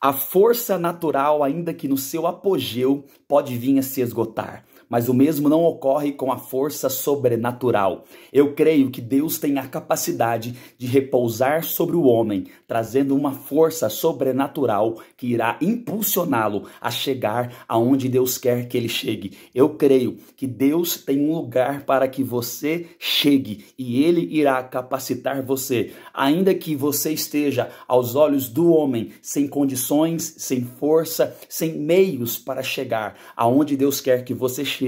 A força natural, ainda que no seu apogeu, pode vir a se esgotar. Mas o mesmo não ocorre com a força sobrenatural. Eu creio que Deus tem a capacidade de repousar sobre o homem, trazendo uma força sobrenatural que irá impulsioná-lo a chegar aonde Deus quer que ele chegue. Eu creio que Deus tem um lugar para que você chegue e ele irá capacitar você, ainda que você esteja aos olhos do homem sem condições, sem força, sem meios para chegar aonde Deus quer que você chegue.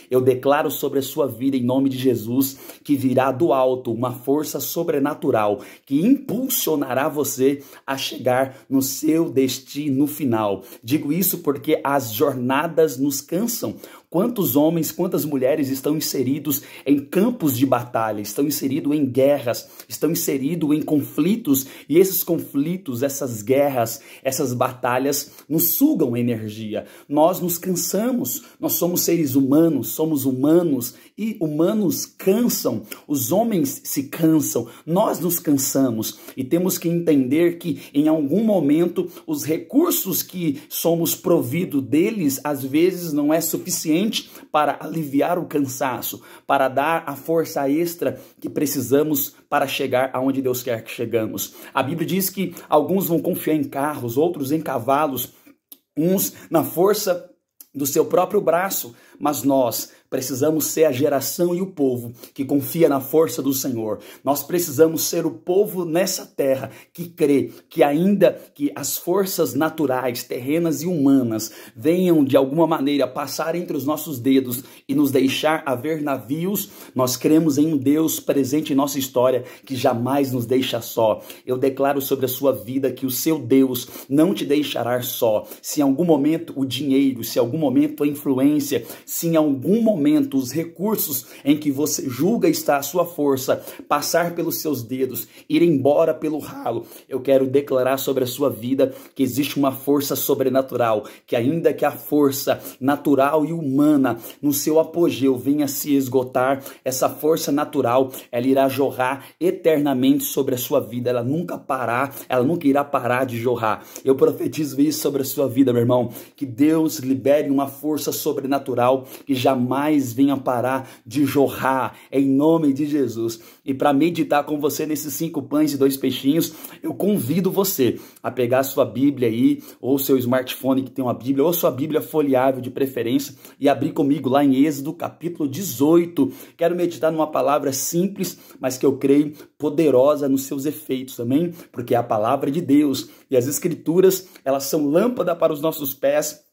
Eu declaro sobre a sua vida, em nome de Jesus, que virá do alto uma força sobrenatural que impulsionará você a chegar no seu destino final. Digo isso porque as jornadas nos cansam. Quantos homens, quantas mulheres estão inseridos em campos de batalha, estão inseridos em guerras, estão inseridos em conflitos, e esses conflitos, essas guerras, essas batalhas nos sugam energia. Nós nos cansamos, nós somos seres humanos, somos humanos e humanos cansam, os homens se cansam, nós nos cansamos e temos que entender que em algum momento os recursos que somos providos deles às vezes não é suficiente para aliviar o cansaço, para dar a força extra que precisamos para chegar aonde Deus quer que chegamos. A Bíblia diz que alguns vão confiar em carros, outros em cavalos, uns na força do seu próprio braço, mas nós precisamos ser a geração e o povo que confia na força do Senhor. Nós precisamos ser o povo nessa terra que crê que ainda que as forças naturais, terrenas e humanas venham de alguma maneira passar entre os nossos dedos e nos deixar haver navios, nós cremos em um Deus presente em nossa história que jamais nos deixa só. Eu declaro sobre a sua vida que o seu Deus não te deixará só. Se em algum momento o dinheiro, se em algum momento a influência, se em algum momento os recursos em que você julga estar a sua força passar pelos seus dedos, ir embora pelo ralo, eu quero declarar sobre a sua vida que existe uma força sobrenatural, que ainda que a força natural e humana no seu apogeu venha a se esgotar, essa força natural, ela irá jorrar eternamente sobre a sua vida, ela nunca irá parar de jorrar. Eu profetizo isso sobre a sua vida, meu irmão, que Deus libere uma força sobrenatural que jamais venha parar de jorrar, em nome de Jesus. E para meditar com você nesses 5 pães e 2 peixinhos, eu convido você a pegar a sua Bíblia aí, ou seu smartphone que tem uma Bíblia, ou sua Bíblia folheável de preferência, e abrir comigo lá em Êxodo capítulo 18. Quero meditar numa palavra simples, mas que eu creio poderosa nos seus efeitos também, porque é a palavra de Deus. E as Escrituras, elas são lâmpada para os nossos pés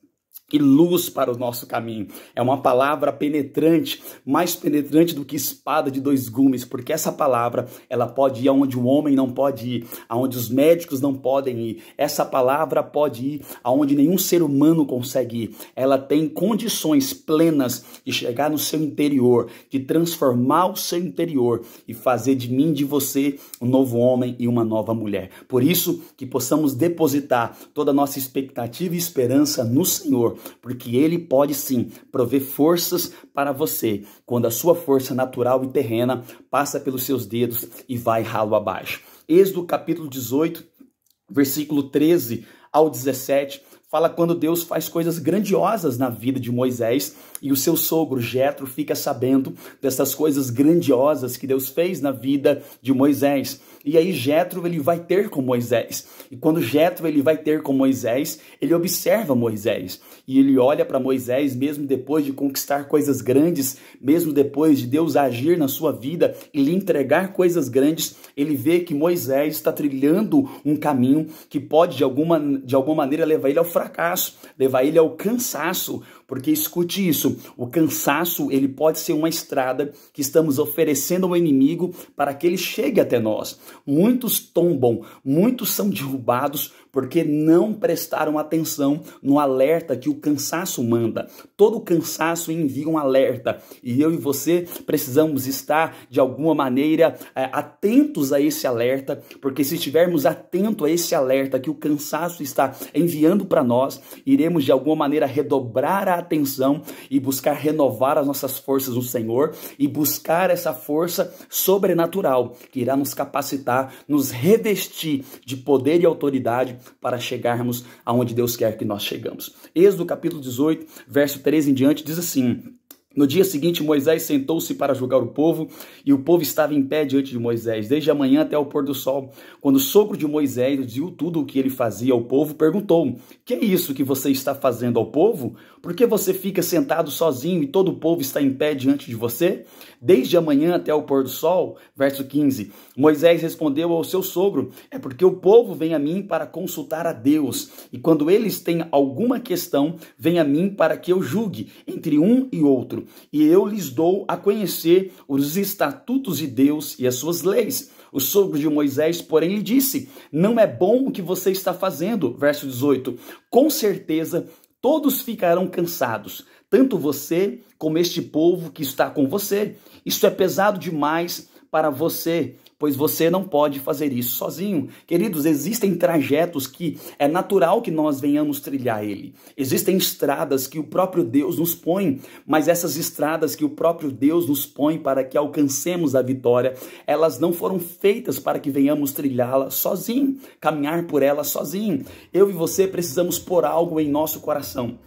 e luz para o nosso caminho. É uma palavra penetrante, mais penetrante do que espada de 2 gumes, porque essa palavra, ela pode ir aonde o homem não pode ir, aonde os médicos não podem ir. Essa palavra pode ir aonde nenhum ser humano consegue ir. Ela tem condições plenas de chegar no seu interior, de transformar o seu interior e fazer de mim, de você, um novo homem e uma nova mulher. Por isso, que possamos depositar toda a nossa expectativa e esperança no Senhor, porque Ele pode sim prover forças para você, quando a sua força natural e terrena passa pelos seus dedos e vai ralo abaixo. Êxodo capítulo 18, versículo 13 ao 17, fala quando Deus faz coisas grandiosas na vida de Moisés e o seu sogro Jetro fica sabendo dessas coisas grandiosas que Deus fez na vida de Moisés. E aí Jetro, ele vai ter com Moisés. E quando Jetro, ele vai ter com Moisés, ele observa Moisés. E ele olha para Moisés, mesmo depois de conquistar coisas grandes, mesmo depois de Deus agir na sua vida e lhe entregar coisas grandes, ele vê que Moisés está trilhando um caminho que pode de alguma maneira levar ele ao fracasso, levar ele ao cansaço. Porque escute isso, o cansaço, ele pode ser uma estrada que estamos oferecendo ao inimigo para que ele chegue até nós. Muitos tombam, muitos são derrubados porque não prestaram atenção no alerta que o cansaço manda. Todo cansaço envia um alerta e eu e você precisamos estar de alguma maneira atentos a esse alerta, porque se estivermos atentos a esse alerta que o cansaço está enviando para nós, iremos de alguma maneira redobrar a prestar atenção e buscar renovar as nossas forças no Senhor e buscar essa força sobrenatural que irá nos capacitar, nos revestir de poder e autoridade para chegarmos aonde Deus quer que nós chegamos. Êxodo capítulo 18, verso 13 em diante, diz assim: no dia seguinte, Moisés sentou-se para julgar o povo, e o povo estava em pé diante de Moisés, desde a manhã até o pôr do sol. Quando o sogro de Moisés viu tudo o que ele fazia ao povo, perguntou: que é isso que você está fazendo ao povo? Por que você fica sentado sozinho e todo o povo está em pé diante de você? Desde a manhã até o pôr do sol? Verso 15. Moisés respondeu ao seu sogro: é porque o povo vem a mim para consultar a Deus, e quando eles têm alguma questão, vem a mim para que eu julgue entre um e outro, e eu lhes dou a conhecer os estatutos de Deus e as suas leis. O sogro de Moisés, porém, lhe disse: não é bom o que você está fazendo. Verso 18. Com certeza todos ficarão cansados, tanto você como este povo que está com você. Isso é pesado demais para você, pois você não pode fazer isso sozinho. Queridos, existem trajetos que é natural que nós venhamos trilhar ele. Existem estradas que o próprio Deus nos põe, mas essas estradas que o próprio Deus nos põe para que alcancemos a vitória, elas não foram feitas para que venhamos trilhá-la sozinho, caminhar por ela sozinho. Eu e você precisamos pôr algo em nosso coração.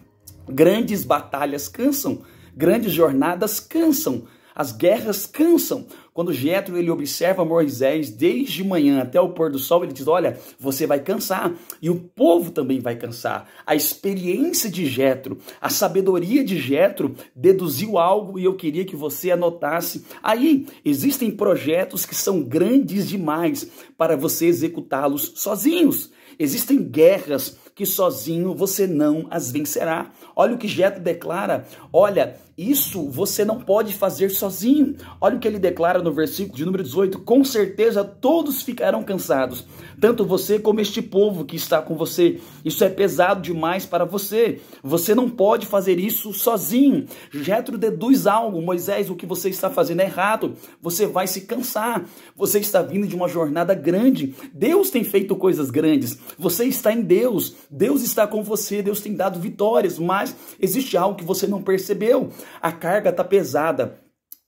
Grandes batalhas cansam, grandes jornadas cansam, as guerras cansam. Quando Jetro ele observa Moisés desde manhã até o pôr do sol, ele diz: olha, você vai cansar, e o povo também vai cansar. A experiência de Jetro, a sabedoria de Jetro deduziu algo, e eu queria que você anotasse. Aí, existem projetos que são grandes demais para você executá-los sozinhos. Existem guerras que sozinho você não as vencerá. Olha o que Jetro declara: olha, isso você não pode fazer sozinho. Olha o que ele declara no versículo de número 18: com certeza todos ficarão cansados, tanto você como este povo que está com você. Isso é pesado demais para você. Você não pode fazer isso sozinho. Jetro deduz algo: Moisés, o que você está fazendo é errado. Você vai se cansar. Você está vindo de uma jornada grande. Deus tem feito coisas grandes. Você está em Deus. Deus está com você. Deus tem dado vitórias, mas existe algo que você não percebeu. A carga está pesada.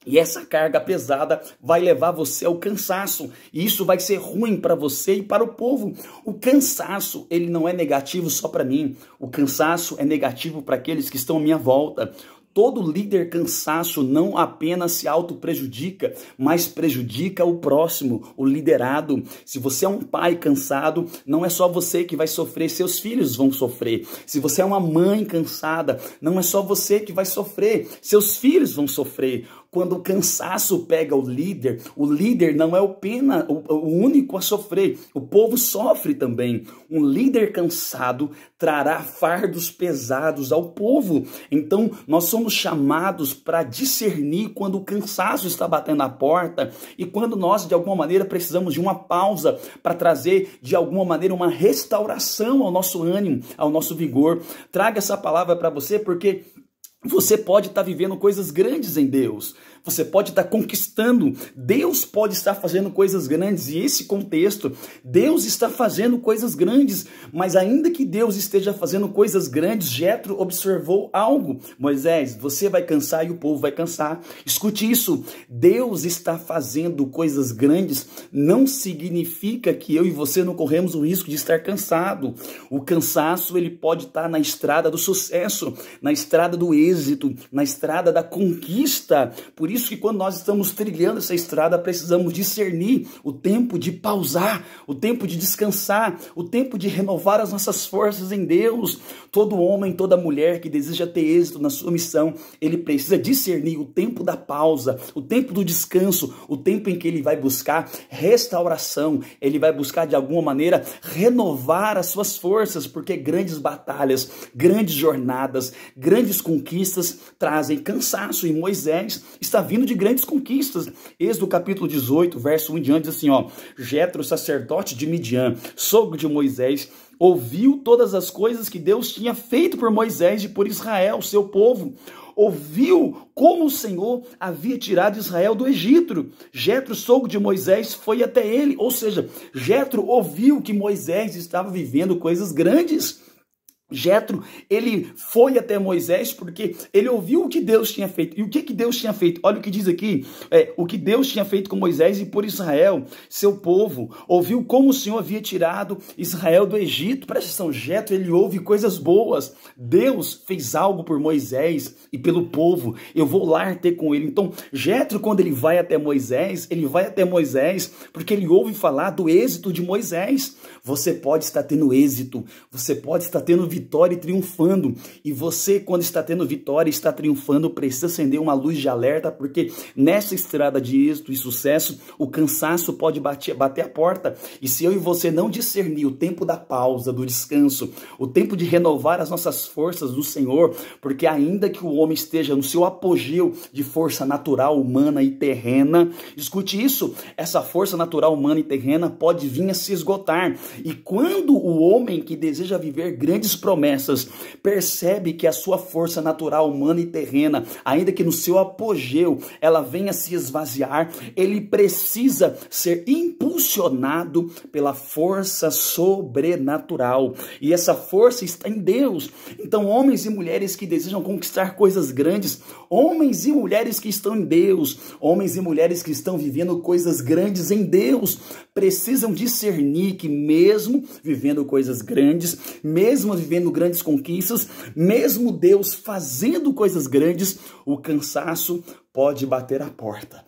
E essa carga pesada vai levar você ao cansaço. E isso vai ser ruim para você e para o povo. O cansaço, ele não é negativo só para mim. O cansaço é negativo para aqueles que estão à minha volta. Todo líder cansaço não apenas se auto-prejudica, mas prejudica o próximo, o liderado. Se você é um pai cansado, não é só você que vai sofrer, seus filhos vão sofrer. Se você é uma mãe cansada, não é só você que vai sofrer, seus filhos vão sofrer. Quando o cansaço pega o líder não é o único a sofrer, o povo sofre também. Um líder cansado trará fardos pesados ao povo. Então, nós somos chamados para discernir quando o cansaço está batendo a porta e quando nós, de alguma maneira, precisamos de uma pausa para trazer, de alguma maneira, uma restauração ao nosso ânimo, ao nosso vigor. Traga essa palavra para você, porque você pode estar vivendo coisas grandes em Deus. Você pode estar conquistando. Deus pode estar fazendo coisas grandes. E esse contexto, Deus está fazendo coisas grandes. Mas ainda que Deus esteja fazendo coisas grandes, Jetro observou algo. Moisés, você vai cansar e o povo vai cansar. Escute isso. Deus está fazendo coisas grandes. Não significa que eu e você não corremos o risco de estar cansado. O cansaço, ele pode estar na estrada do sucesso, na estrada do êxito, na estrada da conquista. Por isso que quando nós estamos trilhando essa estrada, precisamos discernir o tempo de pausar, o tempo de descansar, o tempo de renovar as nossas forças em Deus. Todo homem, toda mulher que deseja ter êxito na sua missão, ele precisa discernir o tempo da pausa, o tempo do descanso, o tempo em que ele vai buscar restauração, ele vai buscar de alguma maneira renovar as suas forças, porque grandes batalhas, grandes jornadas, grandes conquistas trazem cansaço, e Moisés está vindo de grandes conquistas. Êxodo capítulo 18, verso 1 em diante, diz assim, Jetro, sacerdote de Midian, sogro de Moisés, ouviu todas as coisas que Deus tinha feito por Moisés e por Israel, seu povo. Ouviu como o Senhor havia tirado Israel do Egito. Jetro, sogro de Moisés, foi até ele. Ou seja, Jetro ouviu que Moisés estava vivendo coisas grandes. Jetro, ele foi até Moisés porque ele ouviu o que Deus tinha feito. E o que Deus tinha feito? Olha o que diz aqui, o que Deus tinha feito com Moisés e por Israel, seu povo. Ouviu como o Senhor havia tirado Israel do Egito. Presta atenção, Jetro, ele ouve coisas boas. Deus fez algo por Moisés e pelo povo. Eu vou lá ter com ele. Então, Jetro, quando ele vai até Moisés porque ele ouve falar do êxito de Moisés. Você pode estar tendo êxito, você pode estar tendo vitória e triunfando. E você, quando está tendo vitória e está triunfando, precisa acender uma luz de alerta, porque nessa estrada de êxito e sucesso, o cansaço pode bater a porta. E se eu e você não discernir o tempo da pausa, do descanso, o tempo de renovar as nossas forças do Senhor, porque ainda que o homem esteja no seu apogeu de força natural, humana e terrena, escute isso, essa força natural, humana e terrena pode vir a se esgotar. E quando o homem que deseja viver grandes promessas percebe que a sua força natural, humana e terrena, ainda que no seu apogeu, ela venha a se esvaziar, ele precisa ser impulsionado pela força sobrenatural. E essa força está em Deus. Então, homens e mulheres que desejam conquistar coisas grandes, homens e mulheres que estão em Deus, homens e mulheres que estão vivendo coisas grandes em Deus, precisam discernir que mesmo vivendo coisas grandes, mesmo vivendo grandes conquistas, mesmo Deus fazendo coisas grandes, o cansaço pode bater a porta.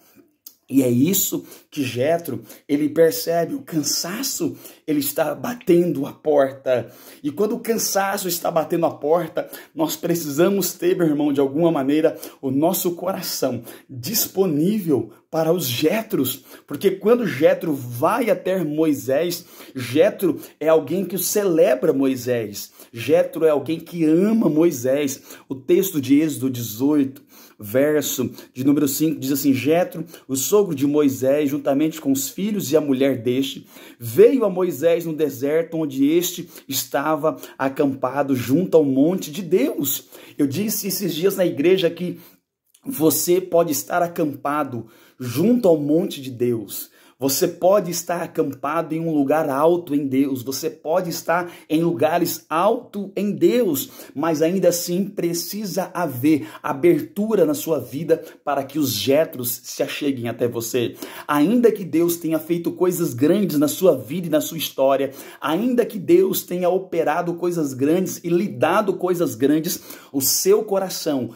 E é isso que Jetro, ele percebe, o cansaço, ele está batendo a porta. E quando o cansaço está batendo a porta, nós precisamos ter, meu irmão, de alguma maneira, o nosso coração disponível para os Jetros. Porque quando Jetro vai até Moisés, Jetro é alguém que celebra Moisés. Jetro é alguém que ama Moisés. O texto de Êxodo 18, verso de número 5, diz assim: Jetro, o sogro de Moisés, juntamente com os filhos e a mulher deste, veio a Moisés no deserto, onde este estava acampado junto ao monte de Deus. Eu disse esses dias na igreja que você pode estar acampado junto ao monte de Deus. Você pode estar acampado em um lugar alto em Deus, você pode estar em lugares altos em Deus, mas ainda assim precisa haver abertura na sua vida para que os Jetros se acheguem até você. Ainda que Deus tenha feito coisas grandes na sua vida e na sua história, ainda que Deus tenha operado coisas grandes e lhe dado coisas grandes, o seu coração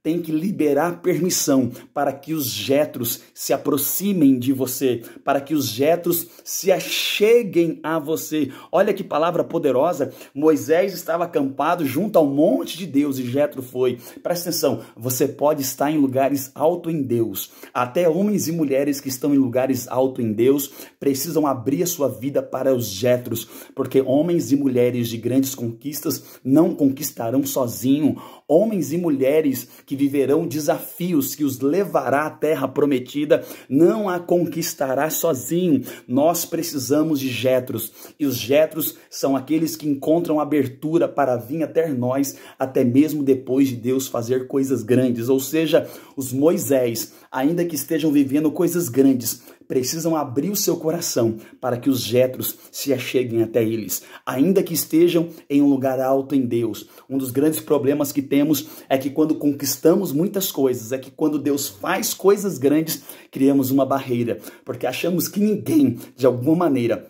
tem que liberar permissão para que os Jetros se aproximem de você, para que os Jetros se acheguem a você. Olha que palavra poderosa. Moisés estava acampado junto ao monte de Deus e Jetro foi. Presta atenção, você pode estar em lugares altos em Deus. Até homens e mulheres que estão em lugares altos em Deus precisam abrir a sua vida para os Jetros, porque homens e mulheres de grandes conquistas não conquistarão sozinho. Homens e mulheres que viverão desafios que os levará à terra prometida, não a conquistará sozinho. Nós precisamos de Jetros, e os Jetros são aqueles que encontram abertura para vir até nós, até mesmo depois de Deus fazer coisas grandes. Ou seja, os Moisés, ainda que estejam vivendo coisas grandes, precisam abrir o seu coração para que os Jetros se acheguem até eles, ainda que estejam em um lugar alto em Deus. Um dos grandes problemas que temos é que quando conquistamos muitas coisas, é que quando Deus faz coisas grandes, criamos uma barreira, porque achamos que ninguém, de alguma maneira,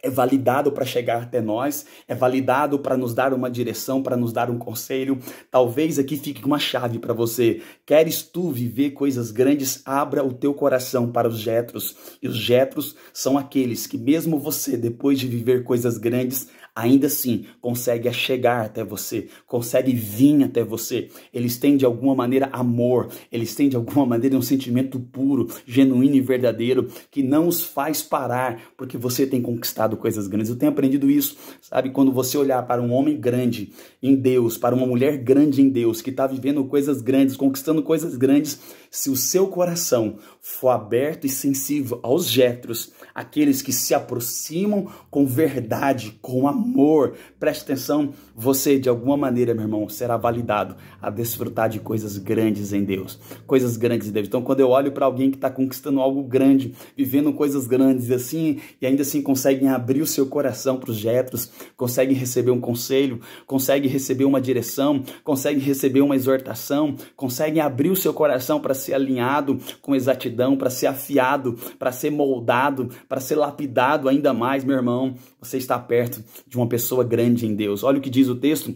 é validado para chegar até nós, é validado para nos dar uma direção, para nos dar um conselho. Talvez aqui fique uma chave para você. Queres tu viver coisas grandes? Abra o teu coração para os Jetros. E os Jetros são aqueles que mesmo você, depois de viver coisas grandes, ainda assim consegue chegar até você, consegue vir até você. Eles têm de alguma maneira amor, eles têm de alguma maneira um sentimento puro, genuíno e verdadeiro, que não os faz parar, porque você tem conquistado coisas grandes. Eu tenho aprendido isso, sabe? Quando você olhar para um homem grande em Deus, para uma mulher grande em Deus, que está vivendo coisas grandes, conquistando coisas grandes, se o seu coração for aberto e sensível aos Jetros, aqueles que se aproximam com verdade, com amor, amor. Preste atenção, você de alguma maneira, meu irmão, será validado a desfrutar de coisas grandes em Deus. Coisas grandes em Deus. Então, quando eu olho para alguém que está conquistando algo grande, vivendo coisas grandes assim, e ainda assim conseguem abrir o seu coração para os Jetros, conseguem receber um conselho, conseguem receber uma direção, conseguem receber uma exortação, conseguem abrir o seu coração para ser alinhado com exatidão, para ser afiado, para ser moldado, para ser lapidado ainda mais, meu irmão, você está perto de uma pessoa grande em Deus. Olha o que diz o texto,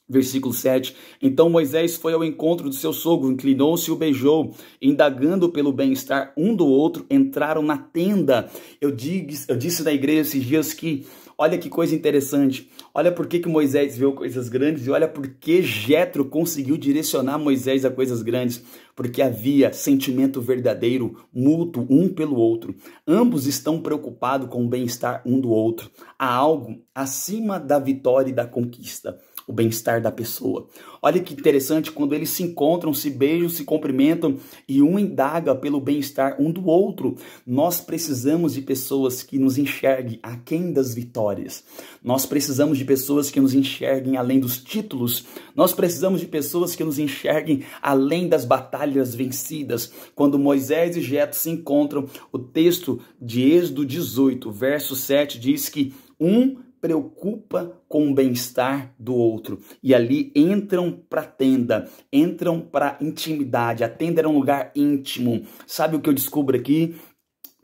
versículo 7. Então Moisés foi ao encontro do seu sogro, inclinou-se e o beijou, indagando pelo bem-estar um do outro, entraram na tenda. Eu disse na igreja esses dias que, olha que coisa interessante, olha por que Moisés viu coisas grandes e olha por que Jetro conseguiu direcionar Moisés a coisas grandes, porque havia sentimento verdadeiro, mútuo, um pelo outro. Ambos estão preocupados com o bem-estar um do outro. Há algo acima da vitória e da conquista, o bem-estar da pessoa. Olha que interessante, quando eles se encontram, se beijam, se cumprimentam e um indaga pelo bem-estar um do outro. Nós precisamos de pessoas que nos enxerguem aquém das vitórias. Nós precisamos de pessoas que nos enxerguem além dos títulos. Nós precisamos de pessoas que nos enxerguem além das batalhas vencidas. Quando Moisés e Jetro se encontram, o texto de Êxodo 18, verso 7 diz que um preocupa com o bem-estar do outro. E ali entram para a tenda, entram para a intimidade. A tenda era um lugar íntimo. Sabe o que eu descubro aqui?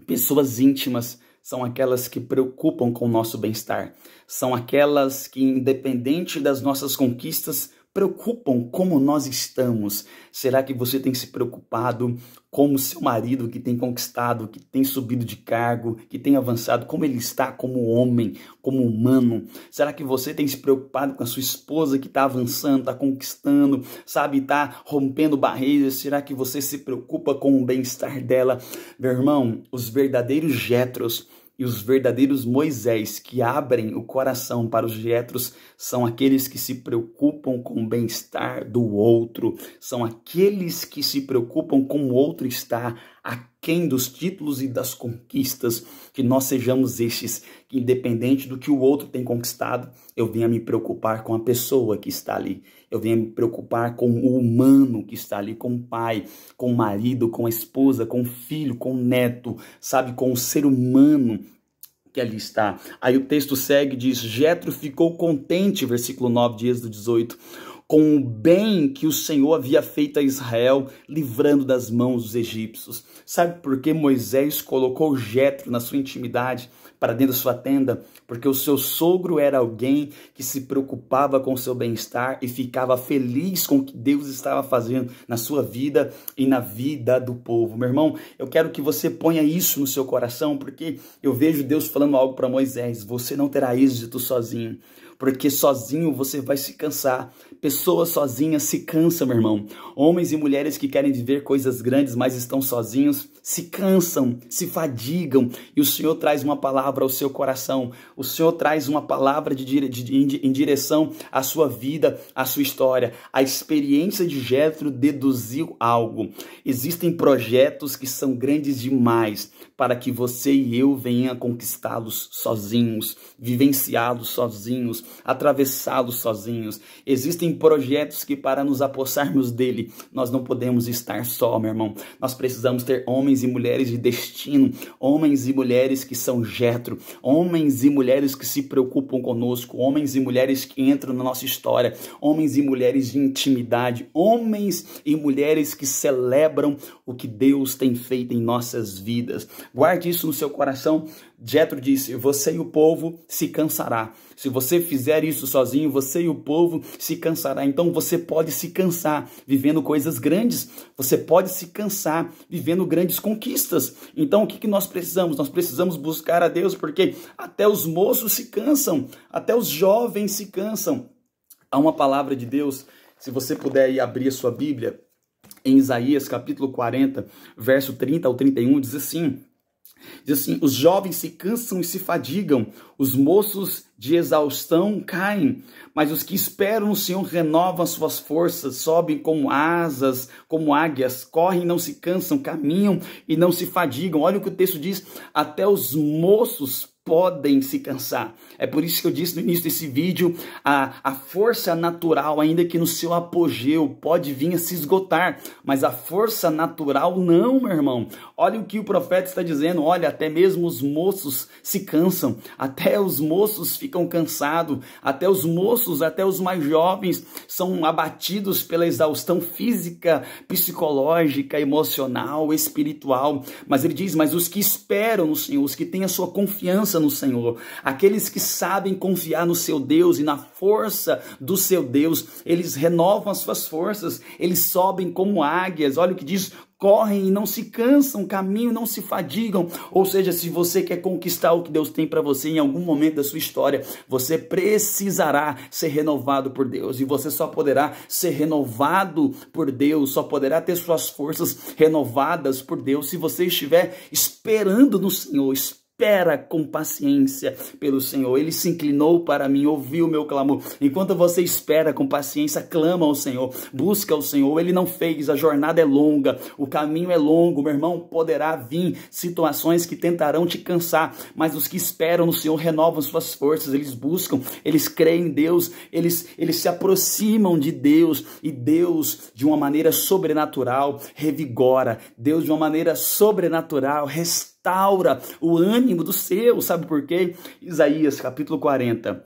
Pessoas íntimas são aquelas que preocupam com o nosso bem-estar. São aquelas que, independente das nossas conquistas, preocupam como nós estamos. Será que você tem se preocupado como seu marido que tem conquistado, que tem subido de cargo, que tem avançado, como ele está como homem, como humano? Será que você tem se preocupado com a sua esposa que está avançando, está conquistando, sabe, está rompendo barreiras? Será que você se preocupa com o bem-estar dela? Meu irmão, os verdadeiros Jetros e os verdadeiros Moisés que abrem o coração para os Jetros são aqueles que se preocupam com o bem-estar do outro, são aqueles que se preocupam com o outro estar aquém dos títulos e das conquistas, que nós sejamos estes, que independente do que o outro tem conquistado, eu venha me preocupar com a pessoa que está ali, eu venha me preocupar com o humano que está ali, com o pai, com o marido, com a esposa, com o filho, com o neto, sabe, com o ser humano que ali está. Aí o texto segue e diz, Jetro ficou contente, versículo 9 de Êxodo 18, com o bem que o Senhor havia feito a Israel, livrando das mãos dos egípcios. Sabe por que Moisés colocou Jetro na sua intimidade, para dentro da sua tenda? Porque o seu sogro era alguém que se preocupava com o seu bem-estar e ficava feliz com o que Deus estava fazendo na sua vida e na vida do povo. Meu irmão, eu quero que você ponha isso no seu coração, porque eu vejo Deus falando algo para Moisés: você não terá êxito sozinho, porque sozinho você vai se cansar. Pessoas sozinhas se cansam, meu irmão. Homens e mulheres que querem viver coisas grandes, mas estão sozinhos, se cansam, se fadigam. E o Senhor traz uma palavra ao seu coração. O Senhor traz uma palavra em direção à sua vida, à sua história. A experiência de Jetro deduziu algo. Existem projetos que são grandes demais para que você e eu venha conquistá-los sozinhos, vivenciá-los sozinhos, atravessá-los sozinhos. Existem projetos que, para nos apossarmos dele, nós não podemos estar só, meu irmão. Nós precisamos ter homens e mulheres de destino, homens e mulheres que são Jetro, homens e mulheres que se preocupam conosco, homens e mulheres que entram na nossa história, homens e mulheres de intimidade, homens e mulheres que celebram o que Deus tem feito em nossas vidas. Guarde isso no seu coração. Jetro disse: você e o povo se cansará. Se você fizer isso sozinho, você e o povo se cansará. Então você pode se cansar vivendo coisas grandes. Você pode se cansar vivendo grandes conquistas. Então o que nós precisamos? Nós precisamos buscar a Deus, porque até os moços se cansam, até os jovens se cansam. Há uma palavra de Deus, se você puder ir abrir a sua Bíblia, em Isaías capítulo 40, verso 30 ao 31, diz assim: os jovens se cansam e se fadigam, os moços de exaustão caem, mas os que esperam no Senhor renovam as suas forças, sobem como asas, como águias, correm e não se cansam, caminham e não se fadigam. Olha o que o texto diz: até os moços podem se cansar. É por isso que eu disse no início desse vídeo, a força natural, ainda que no seu apogeu, pode vir a se esgotar, mas a força natural não, meu irmão. Olha o que o profeta está dizendo, olha, até mesmo os moços se cansam, até os moços ficam cansados, até os moços, até os mais jovens são abatidos pela exaustão física, psicológica, emocional, espiritual. Mas ele diz, mas os que esperam no Senhor, os que têm a sua confiança no Senhor, aqueles que sabem confiar no seu Deus e na força do seu Deus, eles renovam as suas forças, eles sobem como águias. Olha o que diz, correm e não se cansam, caminham e não se fadigam. Ou seja, se você quer conquistar o que Deus tem para você em algum momento da sua história, você precisará ser renovado por Deus. E você só poderá ser renovado por Deus, só poderá ter suas forças renovadas por Deus se você estiver esperando no Senhor. Espera com paciência pelo Senhor. Ele se inclinou para mim, ouviu o meu clamor. Enquanto você espera com paciência, clama ao Senhor, busca o Senhor. Ele não fez, a jornada é longa, o caminho é longo, meu irmão. Poderá vir situações que tentarão te cansar, mas os que esperam no Senhor renovam suas forças. Eles buscam, eles creem em Deus, eles se aproximam de Deus, e Deus, de uma maneira sobrenatural, revigora. Deus, de uma maneira sobrenatural, restaura o ânimo do seu. Sabe por quê? Isaías capítulo 40,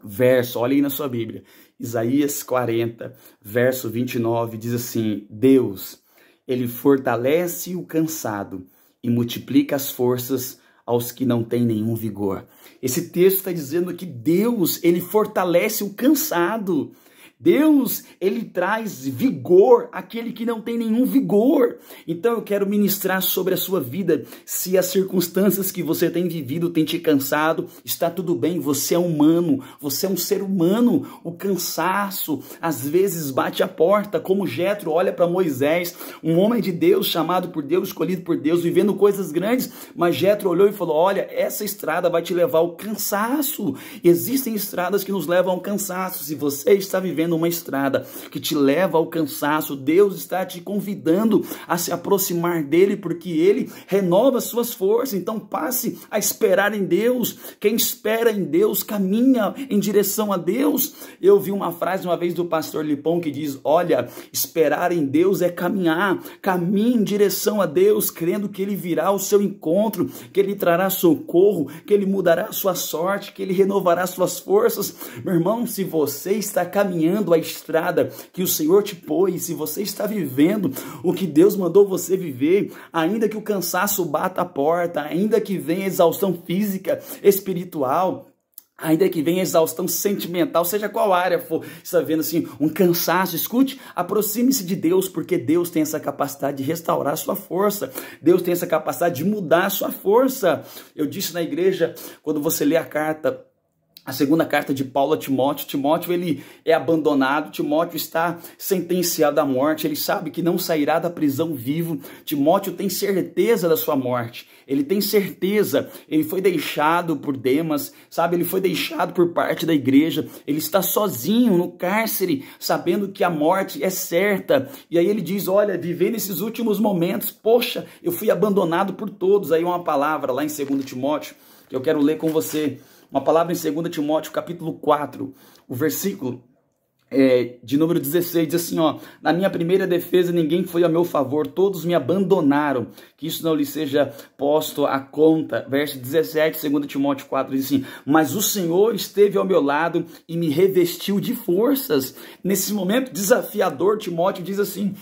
verso, olha aí na sua Bíblia, Isaías 40, verso 29, diz assim, Deus, ele fortalece o cansado e multiplica as forças aos que não têm nenhum vigor. Esse texto está dizendo que Deus, ele fortalece o cansado. Deus, ele traz vigor àquele que não tem nenhum vigor. Então eu quero ministrar sobre a sua vida. Se as circunstâncias que você tem vivido têm te cansado, está tudo bem, você é humano, você é um ser humano. O cansaço às vezes bate a porta, como Jetro olha para Moisés, um homem de Deus, chamado por Deus, escolhido por Deus, vivendo coisas grandes, mas Jetro olhou e falou, olha, essa estrada vai te levar ao cansaço. Existem estradas que nos levam ao cansaço. Se você está vivendo uma estrada que te leva ao cansaço, Deus está te convidando a se aproximar dele, porque ele renova suas forças. Então passe a esperar em Deus. Quem espera em Deus caminha em direção a Deus. Eu vi uma frase uma vez do pastor Lipão que diz, olha, esperar em Deus é caminhar, caminhe em direção a Deus, crendo que ele virá ao seu encontro, que ele trará socorro, que ele mudará a sua sorte, que ele renovará suas forças. Meu irmão, se você está caminhando a estrada que o Senhor te pôs, se você está vivendo o que Deus mandou você viver, ainda que o cansaço bata a porta, ainda que venha a exaustão física, espiritual, ainda que venha exaustão sentimental, seja qual área for, está vendo assim, um cansaço, escute, aproxime-se de Deus, porque Deus tem essa capacidade de restaurar a sua força, Deus tem essa capacidade de mudar a sua força. Eu disse na igreja, quando você lê a segunda carta de Paulo a Timóteo, Timóteo ele é abandonado, Timóteo está sentenciado à morte, ele sabe que não sairá da prisão vivo, Timóteo tem certeza da sua morte, ele tem certeza, ele foi deixado por Demas, sabe, ele foi deixado por parte da igreja, ele está sozinho no cárcere, sabendo que a morte é certa, e aí ele diz, olha, vivendo esses últimos momentos, poxa, eu fui abandonado por todos. Aí uma palavra lá em 2 Timóteo, que eu quero ler com você, uma palavra em 2 Timóteo, capítulo 4, o versículo de número 16, diz assim, ó, na minha primeira defesa ninguém foi a meu favor, todos me abandonaram, que isso não lhe seja posto à conta. Verso 17, 2 Timóteo 4, diz assim, mas o Senhor esteve ao meu lado e me revestiu de forças. Nesse momento desafiador, Timóteo diz assim,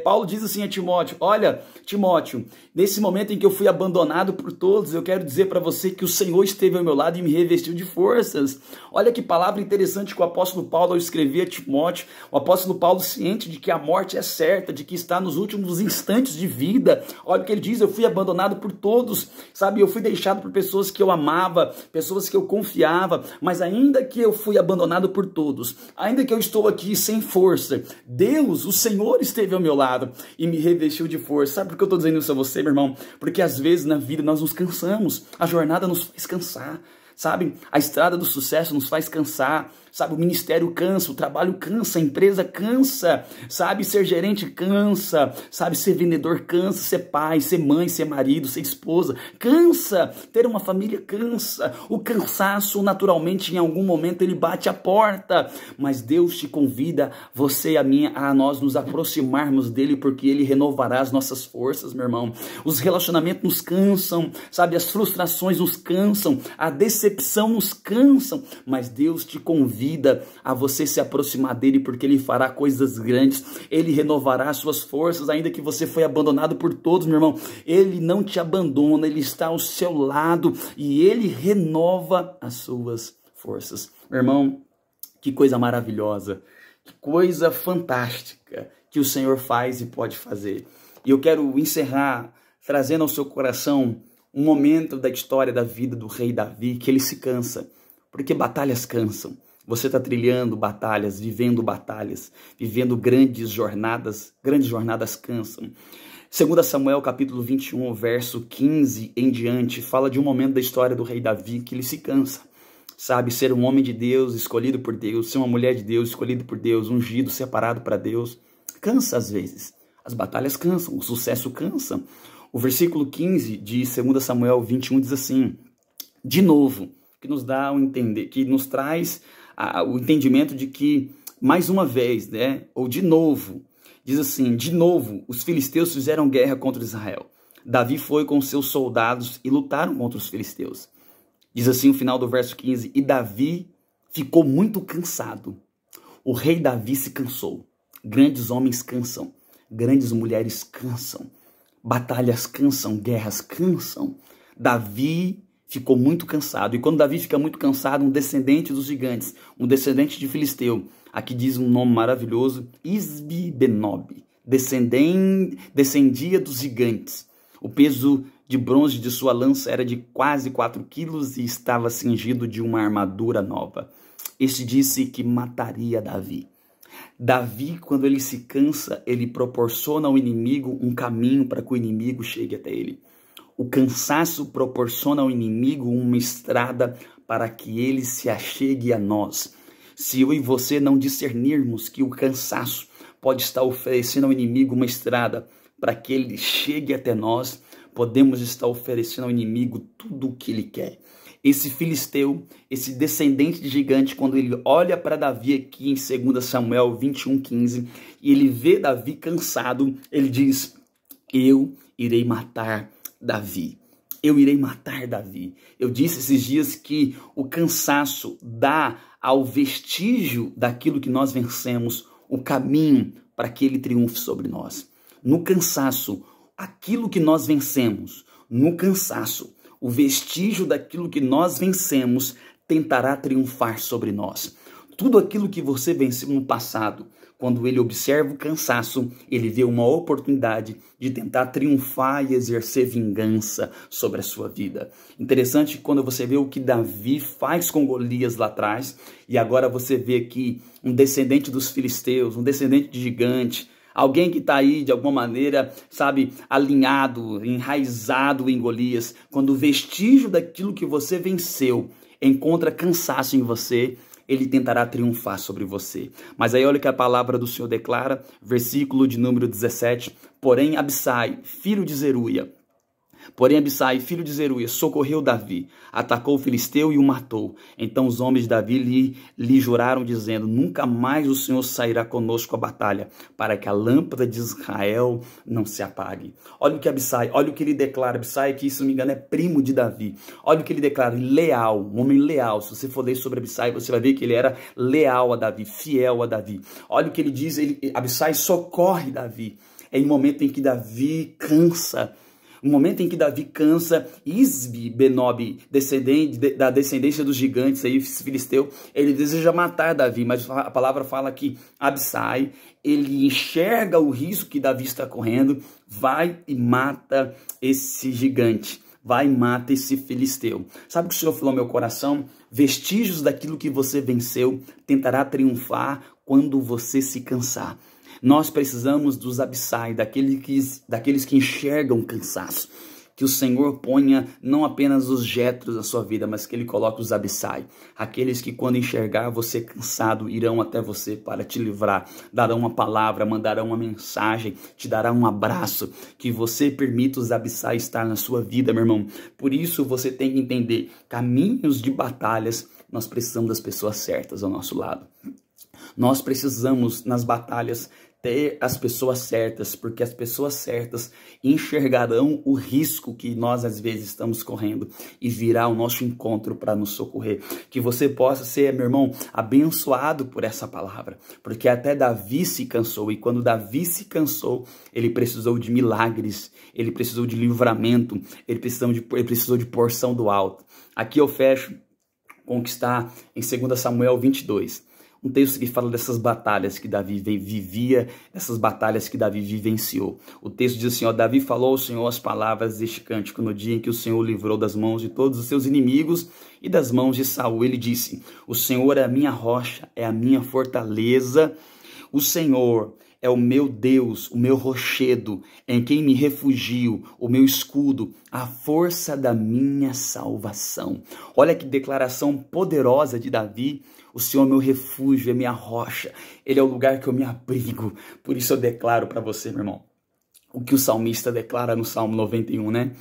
Paulo diz assim a Timóteo, olha, Timóteo, nesse momento em que eu fui abandonado por todos, eu quero dizer para você que o Senhor esteve ao meu lado e me revestiu de forças. Olha que palavra interessante que o apóstolo Paulo, ao escrever a Timóteo, o apóstolo Paulo, ciente de que a morte é certa, de que está nos últimos instantes de vida, olha o que ele diz, eu fui abandonado por todos, sabe, eu fui deixado por pessoas que eu amava, pessoas que eu confiava, mas ainda que eu fui abandonado por todos, ainda que eu estou aqui sem força, Deus, o Senhor esteve ao meu lado e me revestiu de força. Sabe por que eu estou dizendo isso a você, meu irmão? Porque às vezes na vida nós nos cansamos, a jornada nos faz cansar. sabe? A estrada do sucesso nos faz cansar, sabe? O ministério cansa, o trabalho cansa, a empresa cansa, sabe? Ser gerente cansa, sabe? Ser vendedor cansa, ser pai, ser mãe, ser marido, ser esposa, cansa. Ter uma família cansa. O cansaço, naturalmente, em algum momento, ele bate a porta. Mas Deus te convida, você e a mim, a nós nos aproximarmos dele, porque ele renovará as nossas forças, meu irmão. Os relacionamentos nos cansam, sabe? As frustrações nos cansam, a decepção nos cansam, mas Deus te convida a você se aproximar dele, porque ele fará coisas grandes, ele renovará as suas forças, ainda que você foi abandonado por todos, meu irmão, ele não te abandona, ele está ao seu lado e ele renova as suas forças. Meu irmão, que coisa maravilhosa, que coisa fantástica que o Senhor faz e pode fazer. E eu quero encerrar trazendo ao seu coração um momento da história da vida do rei Davi, que ele se cansa, porque batalhas cansam. Você está trilhando batalhas, vivendo grandes jornadas cansam. 2 Samuel capítulo 21, verso 15 em diante, fala de um momento da história do rei Davi que ele se cansa. Sabe, ser um homem de Deus, escolhido por Deus, ser uma mulher de Deus, escolhido por Deus, ungido, separado para Deus, cansa às vezes. As batalhas cansam, o sucesso cansa. O versículo 15 de 2 Samuel 21 diz assim, de novo, que nos dá um entender, que nos traz o entendimento de que, mais uma vez, né, ou de novo, diz assim, de novo, os filisteus fizeram guerra contra Israel. Davi foi com seus soldados e lutaram contra os filisteus. Diz assim o final do verso 15, e Davi ficou muito cansado. O rei Davi se cansou. Grandes homens cansam, grandes mulheres cansam, batalhas cansam, guerras cansam. Davi ficou muito cansado. E quando Davi fica muito cansado, um descendente dos gigantes, um descendente de Filisteu, aqui diz um nome maravilhoso, Isbi-Benob, descendia dos gigantes. O peso de bronze de sua lança era de quase 4 quilos e estava cingido de uma armadura nova. Este disse que mataria Davi. Davi, quando ele se cansa, ele proporciona ao inimigo um caminho para que o inimigo chegue até ele. O cansaço proporciona ao inimigo uma estrada para que ele se achegue a nós. Se eu e você não discernirmos que o cansaço pode estar oferecendo ao inimigo uma estrada para que ele chegue até nós, podemos estar oferecendo ao inimigo tudo o que ele quer. Esse filisteu, esse descendente de gigante, quando ele olha para Davi aqui em 2 Samuel 21:15, e ele vê Davi cansado, ele diz, eu irei matar Davi. Eu irei matar Davi. Eu disse esses dias que o cansaço dá ao vestígio daquilo que nós vencemos o caminho para que ele triunfe sobre nós. No cansaço, aquilo que nós vencemos, no cansaço, o vestígio daquilo que nós vencemos tentará triunfar sobre nós. Tudo aquilo que você venceu no passado, quando ele observa o cansaço, ele vê uma oportunidade de tentar triunfar e exercer vingança sobre a sua vida. Interessante quando você vê o que Davi faz com Golias lá atrás, e agora você vê aqui um descendente dos filisteus, um descendente de gigante, alguém que está aí de alguma maneira, sabe, alinhado, enraizado em Golias. Quando o vestígio daquilo que você venceu encontra cansaço em você, ele tentará triunfar sobre você. Mas aí olha o que a palavra do Senhor declara, versículo de número 17. Porém Abissai, filho de Zeruia, socorreu Davi, atacou o filisteu e o matou. Então os homens de Davi lhe juraram, dizendo, nunca mais o Senhor sairá conosco à batalha, para que a lâmpada de Israel não se apague. Olha o que Abissai, olha o que ele declara. Abissai, que se não me engano é primo de Davi. Olha o que ele declara, leal, um homem leal. Se você for ler sobre Abissai, você vai ver que ele era leal a Davi, fiel a Davi. Olha o que ele diz, Abissai socorre Davi. É em momento em que Davi cansa. No momento em que Davi cansa, Isbi-Benob, da descendência dos gigantes, aí, filisteu, ele deseja matar Davi, mas a palavra fala que Abissai, ele enxerga o risco que Davi está correndo, vai e mata esse gigante, vai e mata esse filisteu. Sabe o que o Senhor falou ao meu coração? Vestígios daquilo que você venceu tentará triunfar quando você se cansar. Nós precisamos dos Abissai, daqueles que enxergam cansaço, Que o Senhor ponha não apenas os Jetros na sua vida, mas que Ele coloque os Abissai. Aqueles que quando enxergar você cansado, irão até você para te livrar. Darão uma palavra, mandarão uma mensagem, te darão um abraço. Que você permita os Abissai estar na sua vida, meu irmão. Por isso você tem que entender, caminhos de batalhas, nós precisamos das pessoas certas ao nosso lado. Nós precisamos, nas batalhas, ter as pessoas certas, porque as pessoas certas enxergarão o risco que nós às vezes estamos correndo e virá ao nosso encontro para nos socorrer. Que você possa ser, meu irmão, abençoado por essa palavra, porque até Davi se cansou, e quando Davi se cansou, ele precisou de milagres, ele precisou de livramento, ele precisou de porção do alto. Aqui eu fecho com o que está em 2 Samuel 22. Um texto que fala dessas batalhas que Davi vivia, dessas batalhas que Davi vivenciou. O texto diz assim, ó, Davi falou ao Senhor as palavras deste cântico no dia em que o Senhor o livrou das mãos de todos os seus inimigos e das mãos de Saul. Ele disse, o Senhor é a minha rocha, é a minha fortaleza, o Senhor é o meu Deus, o meu rochedo, em quem me refugio, o meu escudo, a força da minha salvação. Olha que declaração poderosa de Davi. O Senhor é meu refúgio, é minha rocha. Ele é o lugar que eu me abrigo. Por isso eu declaro para você, meu irmão, o que o salmista declara no Salmo 91, né?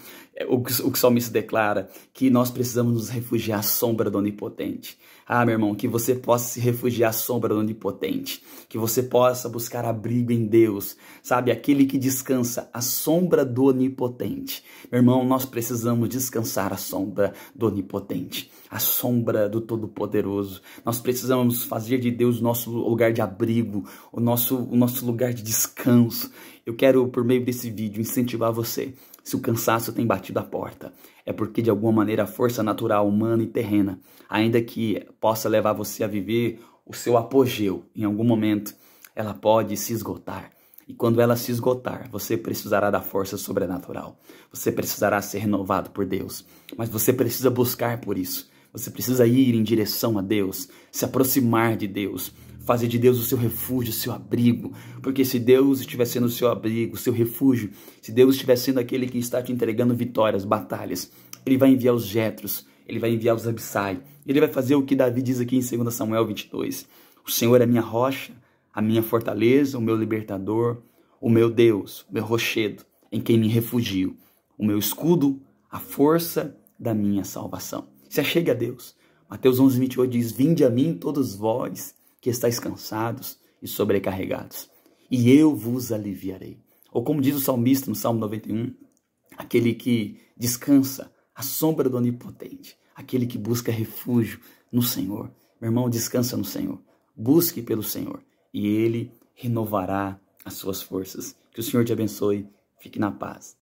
O que o salmista declara, que nós precisamos nos refugiar à sombra do Onipotente. Ah, meu irmão, que você possa se refugiar à sombra do Onipotente, que você possa buscar abrigo em Deus, sabe? Aquele que descansa à sombra do Onipotente. Meu irmão, nós precisamos descansar à sombra do Onipotente, à sombra do Todo-Poderoso. Nós precisamos fazer de Deus o nosso lugar de abrigo, o nosso lugar de descanso. Eu quero, por meio desse vídeo, incentivar você. Se o cansaço tem batido a porta, é porque de alguma maneira a força natural, humana e terrena, ainda que possa levar você a viver o seu apogeu em algum momento, ela pode se esgotar. E quando ela se esgotar, você precisará da força sobrenatural. Você precisará ser renovado por Deus. Mas você precisa buscar por isso. Você precisa ir em direção a Deus, se aproximar de Deus, fazer de Deus o seu refúgio, o seu abrigo. Porque se Deus estiver sendo o seu abrigo, o seu refúgio, se Deus estiver sendo aquele que está te entregando vitórias, batalhas, Ele vai enviar os Jetros, Ele vai enviar os Abissai. Ele vai fazer o que Davi diz aqui em 2 Samuel 22. O Senhor é minha rocha, a minha fortaleza, o meu libertador, o meu Deus, o meu rochedo, em quem me refugio, o meu escudo, a força da minha salvação. Se achegue a Deus. Mateus 11:28 diz, vinde a mim todos vós que estáis cansados e sobrecarregados, e eu vos aliviarei. Ou como diz o salmista no Salmo 91, aquele que descansa à sombra do Onipotente, aquele que busca refúgio no Senhor. Meu irmão, descansa no Senhor, busque pelo Senhor, e Ele renovará as suas forças. Que o Senhor te abençoe, fique na paz.